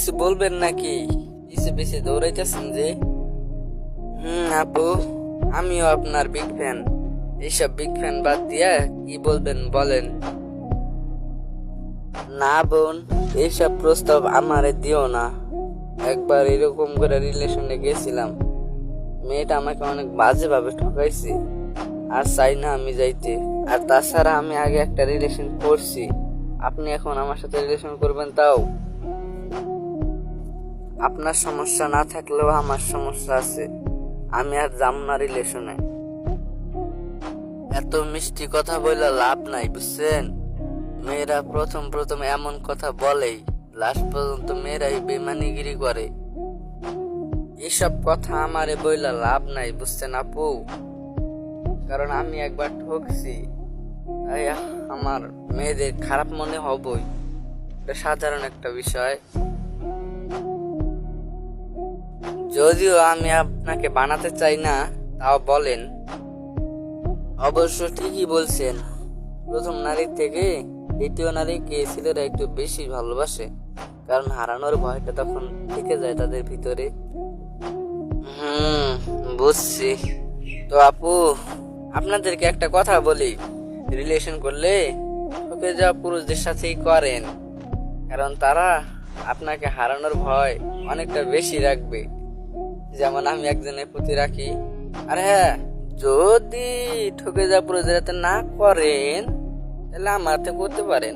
কিছু বলবেন নাকি? পিছে পিছে দৌড়াইতেছেন যে। আপু, আমিও আপনার বিগ ফ্যান। এইসব বিগ ফ্যান বাদ দিয়া কি বলবেন বলেন। না বোন, এইসব প্রস্তাব আমারে দিও না। একবার এরকম করে রিলেশনে গেছিলাম, মেয়েটা আমাকে অনেক বাজে ভাবে ঠকাইছে, আর চাই না আমি যাইতে। আর তাছাড়া আমি আগে একটা রিলেশন করছি, আপনি এখন আমার সাথে রিলেশন করবেন? তাও আপনার সমস্যা না থাকলেও আমার সমস্যা আছে, আমি আর যাম না রিলেশনে। এত মিষ্টি কথা বললে লাভ নাই, বুঝছেন? মেয়েরা প্রথম প্রথম এমন কথা বলেই, লাস্ট পর্যন্ত মেয়েরাই বেমানিগিরি করে। এসব কথা আমারে বইলা লাভ নাই, বুঝছেন আপু? কারণ আমি একবার ঠকছি, তাই আমার মেয়েদের খারাপ মনে হবই, এটা সাধারণ একটা বিষয়। যদিও আমি আপনাকে বানাতে চাই না, তাও বলেন। অবশ্য ঠিকই বলছেন, প্রথম নারীর থেকে দ্বিতীয় নারীকে ছেলেরা একটু বেশি ভালোবাসে, কারণ হারানোর ভয়টা তখন থেকে যায় তাদের ভিতরে। বুঝছি। তো আপু, আপনাদেরকে একটা কথা বলি, রিলেশন করলে ঠকে যাওয়া পুরুষদের সাথেই করেন, কারণ তারা আপনাকে হারানোর ভয় অনেকটা বেশি রাখবে, যেমন আমি একজনের প্রতি রাখি। আর হ্যাঁ, যদি ঠকে যাওয়া পুরুষদের হাতে না করেন, তাহলে আমার হাতে করতে পারেন।